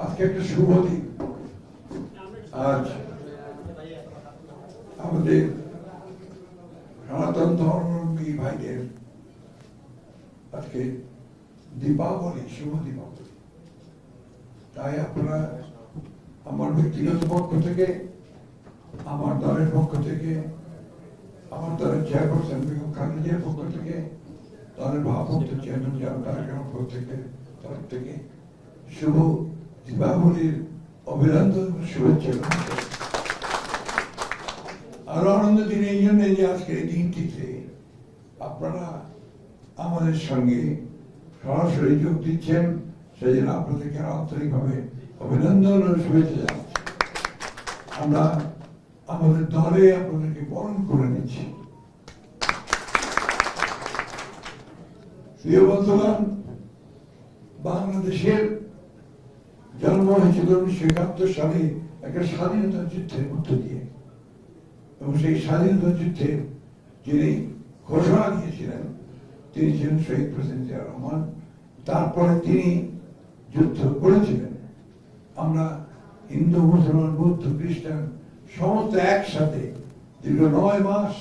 আজকে একটা শুভ দিন। আজ আমাদের সনাতন ধর্মাবলম্বী ভাইদের আজকে দীপাবলি, শুভ দীপাবলি। তাই আপনারা আমার ব্যক্তিগত পক্ষ থেকে, আমার দলের পক্ষ থেকে, আমার দলের চেয়ারপারসন বেগম খালেদা জিয়ার পক্ষ থেকে, দলের ভারপ্রাপ্ত চেয়ারম্যান জামাত তরফ থেকে শুভ দীপাবলির অভিনন্দন, শুভেচ্ছা। আরো আনন্দ দিন এই জন্য যে আজকের এই দিনটিতে আপনারা আমাদের সঙ্গে সরাসরি যোগ দিচ্ছেন, সেই জন্য আপনাদেরকে আন্তরিকভাবে অভিনন্দন ও শুভেচ্ছা জানাচ্ছি। আমরা আমাদের দলে আপনাদেরকে বরণ করে নিচ্ছি। প্রিয় বন্ধুগণ, বাংলাদেশের জন্ম হয়েছিল 1971 সালে একটা স্বাধীনতা যুদ্ধের মধ্য দিয়ে, এবং সেই স্বাধীনতা যুদ্ধের যিনি ঘোষণা দিয়েছিলেন তিনি ছিলেন শহীদ প্রেসিডেন্ট জিয়া রহমান। তারপরে তিনি যুদ্ধ করেছিলেন। আমরা হিন্দু, মুসলমান, বৌদ্ধ, খ্রিস্টান সমস্ত একসাথে দীর্ঘ 9 মাস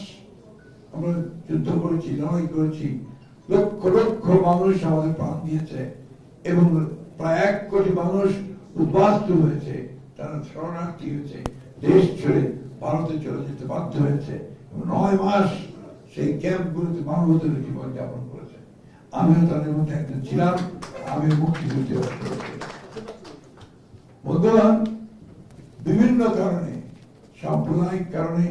আমরা যুদ্ধ করেছি, লড়াই করেছি। লক্ষ লক্ষ মানুষ আমাদের প্রাণ দিয়েছে এবং প্রায় 1 কোটি মানুষ উদ্বাস্তু হয়েছে, তারা শরণার্থী হয়েছে, দেশ ছেড়ে ভারতে চলে যেতে বাধ্য হয়েছে। 9 মাস সেই ক্যাম্পগুলোতে মানবতার জীবন যাপন করেছে। আমিও তাদের মধ্যে একজন ছিলাম। আমি মুক্তিযুদ্ধে বন্ধুগণ, বিভিন্ন কারণে, সাম্প্রদায়িক কারণে,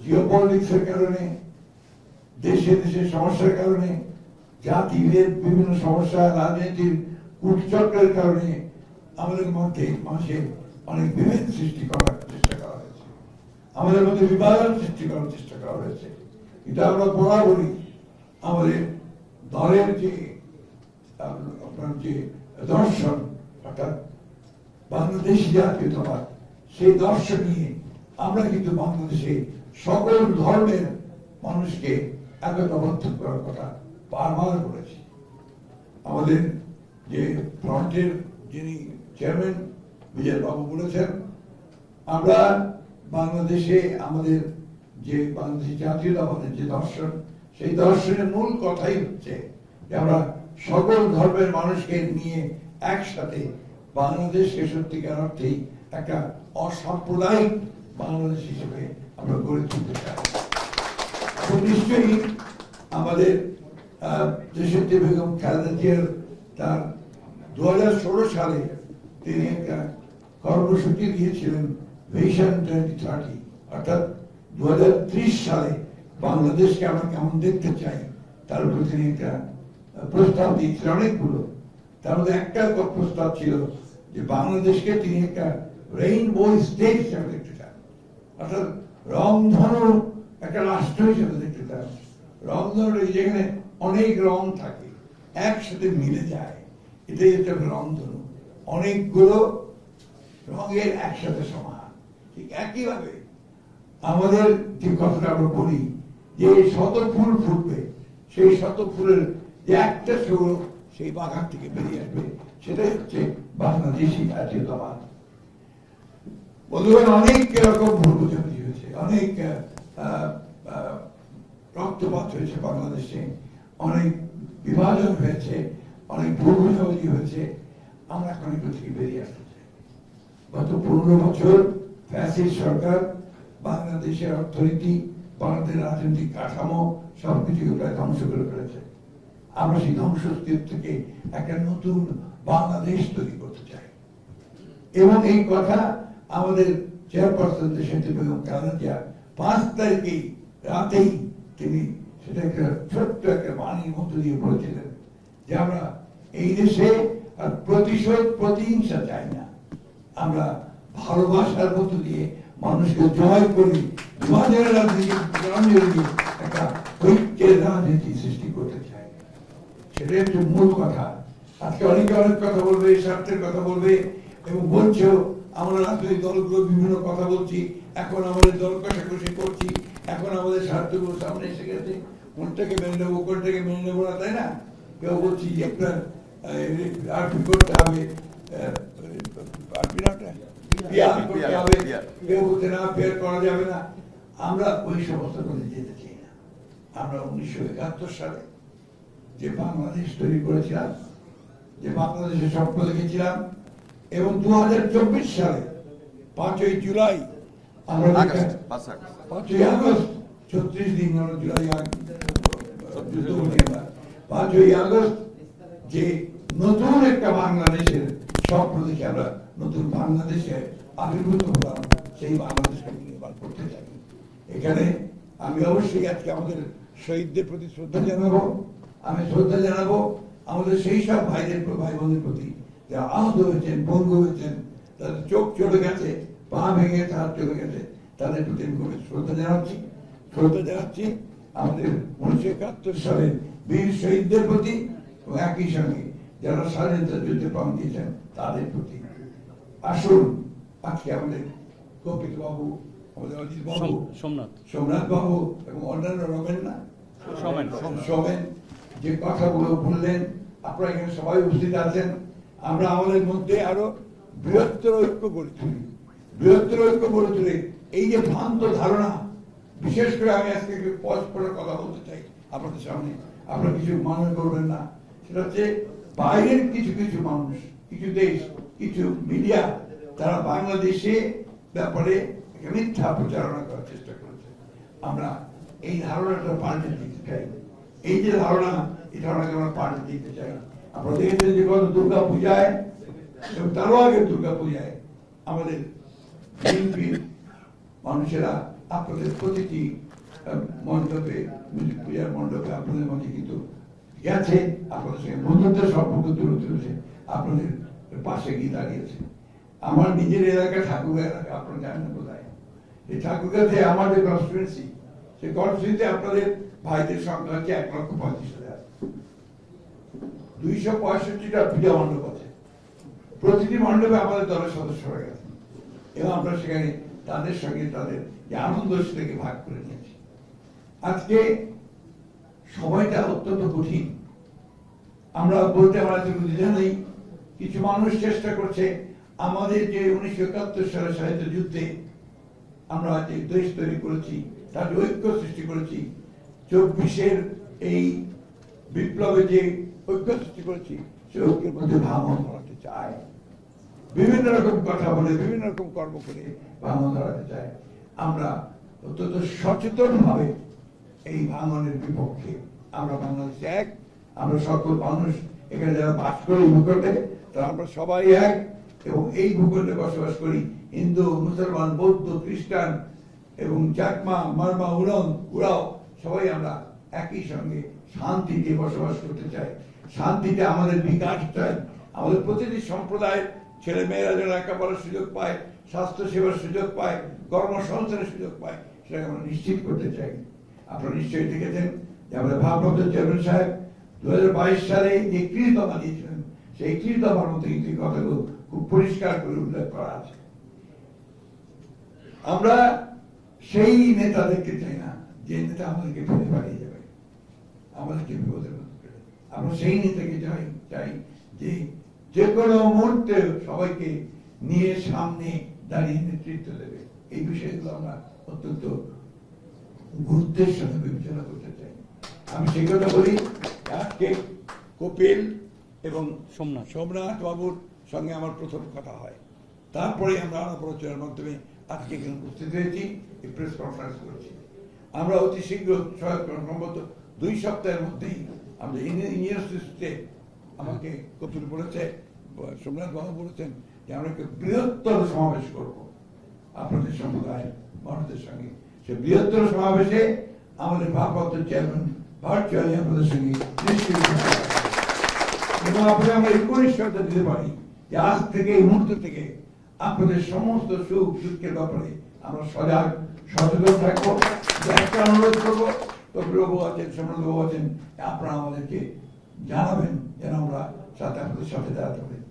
জিওপলিটিক্সের কারণে, দেশে দেশে সমস্যার কারণে, জাতিভেদ, বিভিন্ন সমস্যা, রাজনীতির কূটচক্রের কারণে আমাদের মধ্যে মানুষের অনেক বিভেদ সৃষ্টি করার চেষ্টা করা হয়েছে, আমাদের মধ্যে বিভাজন সৃষ্টি করার চেষ্টা করা হয়েছে। কিন্তু আমরা বরাবরই আমাদের দলের যে আপনার যে দর্শন, অর্থাৎ বাংলাদেশি জাতীয়তাবাদ, সেই দর্শন নিয়ে আমরা কিন্তু বাংলাদেশে সকল ধর্মের মানুষকে একতাবদ্ধ করার কথা বারবার বলেছি। আমাদের যে ফ্রন্টের যিনি চেয়ারম্যান বিজয় বাবু বলেছেন, আমরা বাংলাদেশে আমাদের যে বাংলাদেশি জাতীয়তাবাদের যে দর্শন, সেই দর্শনের মূল কথাই হচ্ছে যে আমরা সকল ধর্মের মানুষকে নিয়ে একসাথে বাংলাদেশকে সত্যিকার অর্থেই একটা অসাম্প্রদায়িক বাংলাদেশ হিসেবে আমরা গড়ে তুলতে চাই। নিশ্চয়ই আমাদের দেশনেত্রী বেগম খালেদা জিয়ার তার 2016 সালে তিনি একটা কর্মসূচি দিয়েছিলেন ভিশন 2030, অর্থাৎ 2030 সালে বাংলাদেশকে আমরা কেমন দেখতে চাই তার উপর তিনি একটা প্রস্তাব দিয়েছিলেন অনেকগুলো। তার মধ্যে একটা প্রস্তাব ছিল যে বাংলাদেশকে তিনি একটা রেইনবো স্টেট হিসাবে দেখতে চান, অর্থাৎ রংধনু একটা রাষ্ট্র হিসেবে দেখতে চান। রংধনু যেখানে অনেক রং থাকে, একসাথে মিলে যায়, এটাই একটা রংধনু, অনেকগুলো রঙের একসাথে সমান। ঠিক একইভাবে আমাদের যে কথাটা আমরা বলি যে শত ফুল ফুটবে, সেই শত ফুলের যে একটা সুর সেই বাগান থেকে বেরিয়ে আসবে, সেটাই হচ্ছে বাংলাদেশি জাতীয়তাবাদ। বন্ধুগণ, অনেক এরকম ভুল বোঝাবুঝি হয়েছে, অনেক রক্তপাত হয়েছে বাংলাদেশে, অনেক বিভাজন হয়েছে, অনেক ভুল বোঝাবুঝি হয়েছে। আমরা এখন এগুলো থেকে বেরিয়ে আসতে চাই। গত 15 বছর ফ্যাসিস্ট সরকার বাংলাদেশের অর্থনীতি, বাংলাদেশের রাজনৈতিক কাঠামো সবকিছুকে প্রায় ধ্বংস করে ফেলেছে। আমরা সেই ধ্বংসস্তূপ থেকে একটা নতুন বাংলাদেশ তৈরি করতে চাই, এবং এই কথা আমাদের চেয়ারপারসন দেশনেত্রী বেগম খালেদা জিয়া 5 তারিখেই রাতেই তিনি সেটা একটা ছোট্ট একটা বাণীর মধ্য দিয়ে বলেছিলেন যে আমরা এই দেশে আর প্রতিশোধ, প্রতিহিংসা চাই না, আমরা ভালোবাসার মধ্য দিয়ে মানুষকে জয় করি, বিভাজনের রাজনীতি, একটা ঐক্যের রাজনীতি সৃষ্টি করতে চাই। সেটাই হচ্ছে মূল কথা। আজকে অনেকে অনেক কথা বলবে, স্বার্থের কথা বলবে, এবং বলছো আমরা রাজনৈতিক দলগুলো বিভিন্ন কথা বলছি, এখন আমাদের দল কষাকষি করছি, এখন আমাদের স্বার্থগুলো সামনে এসে গেছে, কোনটাকে মেনে নেবো কোনটাকে মেনে নেবো না, তাই না? কেউ বলছি যে আপনার করতে হবে করা যাবে না। আমরা ওই সমস্ত করে যেতে চাই না। আমরা 1971 সালে যে বাংলাদেশ তৈরি করেছিলাম, যে বাংলাদেশের স্বপ্ন দেখেছিলাম, এবং 2024 সালে 5ই জুলাই আমরা 5ই আগস্ট 36 দিন জুলাই 5ই আগস্ট যে নতুন একটা বাংলাদেশের স্বপ্ন দেখে আমরা নতুন বাংলাদেশে আবির্ভূত হলাম, সেই বাংলাদেশকে নির্মাণ করতে চাই। এখানে আমি অবশ্যই আজকে আমাদের শহীদদের প্রতি শ্রদ্ধা জানাবো। আমি শ্রদ্ধা জানাবো আমাদের সেই সব ভাইদের ভাই বোনদের প্রতি যারা আহত হয়েছেন, পঙ্গু হয়েছেন, তাদের চোখ চলে গেছে, পা ভেঙে হাত চলে গেছে, তাদের প্রতি আমি শ্রদ্ধা জানাচ্ছি। শ্রদ্ধা জানাচ্ছি আমাদের 1971 সালের বীর শহীদদের প্রতি, এবং একই সঙ্গে যারা স্বাধীনতা যুদ্ধে প্রাণ দিয়েছেন তাদের প্রতি। আসুন আজকে আমাদের কপিল বাবু, আমাদের অজিত বাবু, সোমনাথ বাবু এবং অন্যান্য সোমেন যে কথাগুলো বললেন, আপনারা এখানে সবাই উপস্থিত আছেন। আমরা আমাদের মধ্যে আরো বৃহত্তর ঐক্য গড়ে তুলি, বৃহত্তর ঐক্য গড়ে তুলে এই যে ভ্রান্ত ধারণা, বিশেষ করে আমি আজকে পরস্পরের কথা বলতে চাই আপনাদের সামনে, আপনারা কিছু মনে করবেন না। সেটা হচ্ছে বাইরের কিছু কিছু মানুষ, কিছু দেশ, কিছু মিডিয়া, তারা বাংলাদেশে ব্যাপারে মিথ্যা প্রচারণা করার চেষ্টা করেছে। আমরা এই ধারণাটা পাল্টে দিতে চাই। এই যে ধারণা, এই ধারণাকে আমরা পাল্টে দিতে চাই। আপনারা দেখেছেন যে গত দুর্গা পূজায় এবং তারও আগে দুর্গা পূজায় আমাদের বিএনপির মানুষেরা আপনাদের প্রতিটি মণ্ডপে, পূজার মণ্ডপে আপনাদের মধ্যে কিন্তু গেছে, আপনাদের সঙ্গে বন্ধুত্বের সম্পর্ক তুলে তুলেছে, আপনাদের পাশে গিয়ে দাঁড়িয়েছে। আমার নিজের এলাকা ঠাকুরগা এলাকা, আপনারা জানেন কোথায়, এই ঠাকুরগাতে আমার যে কনস্টিটুয়েন্সি, সেই কনস্টিটুয়েন্সিতে আপনাদের ভাইদের সংখ্যা হচ্ছে 1,35,000। 265টা পূজা মণ্ডপ আছে, প্রতিটি মণ্ডপে আমাদের দলের সদস্যরা গেছে, এবং আমরা সেখানে তাদের সঙ্গে তাদের যে আনন্দ সেটাকে ভাগ করে নিয়েছি। আজকে সময়টা অত্যন্ত কঠিন, আমরা বলতে আমার দ্বিধা নেই। কিছু মানুষ চেষ্টা করছে আমাদের যে 1971 সালে স্বাধীনতা যুদ্ধে আমরা যে দেশ তৈরি করেছি, তার ঐক্য সৃষ্টি করেছি, 24-এর এই বিপ্লবে যে ঐক্য সৃষ্টি করেছি, সে ঐক্যের মধ্যে ভাঙন ধরাতে চায়, বিভিন্ন রকম কথা বলে, বিভিন্ন রকম কর্ম করে ভাঙন ধরাতে চায়। আমরা অত্যন্ত সচেতন ভাবে এই ভাঙনের বিপক্ষে। আমরা বাংলাদেশে এক, আমরা সকল মানুষ এখানে যারা বাস করি ভূখণ্ডে, তারা আমরা সবাই এক, এবং এই ভূখণ্ডে বসবাস করি হিন্দু, মুসলমান, বৌদ্ধ, খ্রিস্টান এবং চাকমা, মারমা, উড়াও সবাই আমরা একই সঙ্গে শান্তিতে বসবাস করতে চাই। শান্তিতে আমাদের বিকাশ চাই। আমাদের প্রতিটি সম্প্রদায়ের ছেলে মেয়েরা যেন লেখাপড়ার সুযোগ পায়, স্বাস্থ্য সেবার সুযোগ পায়, কর্মসংস্থানের সুযোগ পায়, সেটাকে আমরা নিশ্চিত করতে চাই। আপনারা নিশ্চয়ই দেখেছেন যে আমাদের ভারপ্রাপ্ত চেয়ারম্যান সাহেব 2022 সালে যে 31 দফা দিয়েছিলেন, সেই 31 দফার মধ্যে কিন্তু এই কথাগুলো খুব পরিষ্কার করে উল্লেখ করা আছে। আমরা সেই নেতা দেখতে চাই না যে নেতা আমাদেরকে ফেলে পালিয়ে যাবে, আমাদেরকে বিপদের মধ্যে ফেলে। আমরা সেই নেতাকে চাই যে যে কোনো মুহূর্তে সবাইকে নিয়ে সামনে দাঁড়িয়ে নেতৃত্ব দেবে। এই বিষয়গুলো আমরা অত্যন্ত গুরুত্বের সাথে বিবেচনা করতে চাই। আমি সেই কথা বলি, আজকে কপিল এবং সোমনাথ বাবুর সঙ্গে আমার প্রথম কথা হয়, তারপরে আমরা আলাপ আলোচনার মাধ্যমে আজকে এখানে উপস্থিত হয়েছি, এই প্রেস কনফারেন্স করেছি। আমরা অতি শীঘ্র সম্ভবত 2 সপ্তাহের মধ্যেই আমরা ইউনিভার্সিটিতে, আমাকে কপিল বলেছে, সোমনাথ বাবু বলেছেন যে আমরা একটা বৃহত্তর সমাবেশ করব আপনাদের সম্প্রদায়ের মানুষদের সঙ্গে। সে বৃহত্তর সমাবেশে আমাদের ভারপ্রাপ্ত চেয়ারম্যান ভার্চুয়ালি আপনাদের সঙ্গে নিশ্চয়ই, এবং আপনাদের আমরা এই পরিষ্কারতা দিতে পারি যে আজ থেকে, এই মুহূর্ত থেকে আপনাদের সমস্ত সুখ দুঃখের ব্যাপারে আমরা সজাগ সচেতন থাকবো। একটা অনুরোধ করবো, কপিলবাবু আছেন, সোমনাথবাবু আছেন, আপনারা আমাদেরকে জানাবেন যেন আমরা সাথে আপনাদের সাথে দাঁড়াতে পারি।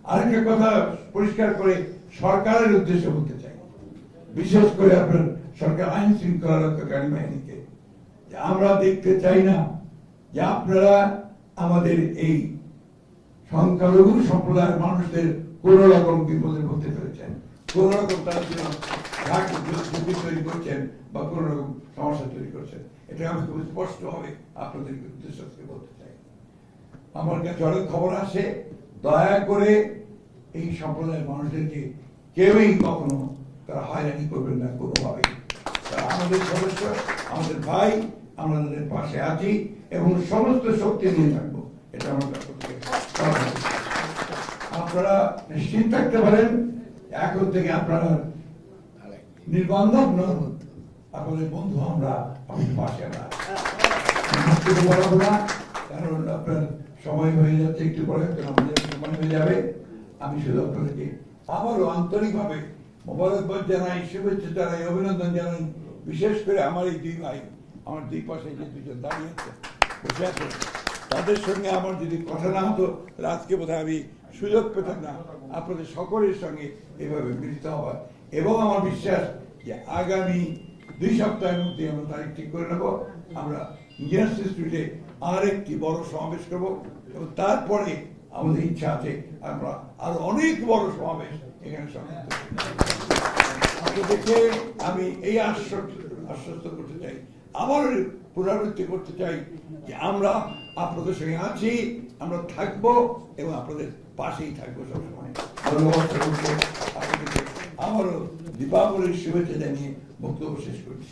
আরেকটা কথা পরিষ্কার করে সরকারের উদ্দেশ্যে বলতে চাই, বিশেষ করে আপনার সরকার আইন শৃঙ্খলা রক্ষাকারী বাহিনীকে, যে আমরা দেখতে চাই না যে আপনারা আমাদের এই সংখ্যালঘু সম্প্রদায়ের মানুষদের কোন রকম বিপদের মধ্যে ফেলেছেন, কোন রকম তার জন্য ঝুঁকি তৈরি করছেন বা কোন রকম সমস্যা তৈরি করছেন, এটা আমি খুব স্পষ্ট ভাবে আপনাদেরকে উদ্দেশ্য করে বলতে চাই। আমার কাছে অনেক খবর আসে, দয়া করে এই সম্প্রদায়ের মানুষদেরকে কেউই কখনো তারা হয়রানি করবেন না কোনোভাবে। তারা আমাদের সদস্য, আমাদের ভাই, আমরা তাদের পাশে আছি এবং সমস্ত শক্তি নিয়ে থাকবো, এটা আমার কাছে। আপনারা নিশ্চিত থাকতে পারেন এখন থেকে আপনারা নির্বান্ধব নন, আপনাদের বন্ধু আমরা, আমাদের পাশে আমরা বলবো না, কারণ আপনার সময় হয়ে যাচ্ছে, একটু পরে আমাদের সময় হয়ে যাবে। আমি শুধু আপনাদেরকে আবারও আন্তরিকভাবে মোবারকবাদ জানাই, শুভেচ্ছা জানাই, অভিনন্দন জানাই। বিশেষ করে আমার এই দুই ভাই, আমার দুই পাশে যে দুজন দাঁড়িয়ে আছে, বসে আছে, তাদের সঙ্গে আমার যদি কথা না হতো তাহলে আজকে বোধহয় আমি সুযোগ পেতাম না আপনাদের সকলের সঙ্গে এভাবে মিলিত হওয়ার। এবং আমার বিশ্বাস যে আগামী 2 সপ্তাহের মধ্যে আমরা তারিখ ঠিক করে নেব, আমরা ইঞ্জিনিয়ার্স ইনস্টিটিউটে আরেকটি বড় সমাবেশ করব এবং তারপরে আমাদের ইচ্ছা আছে আমরা আরো অনেক বড় সমাবেশ এখানে আপনাদেরকে আমি এই আশ্বস্ত করতে চাই, আবার পুনরাবৃত্তি করতে চাই যে আমরা আপনাদের সঙ্গে আছি, আমরা থাকবো এবং আপনাদের পাশেই থাকবো সবসময়। ধন্যবাদ আপনাদেরকে, আমারও দীপাবলির শুভেচ্ছা জানিয়ে বক্তব্য শেষ করছি।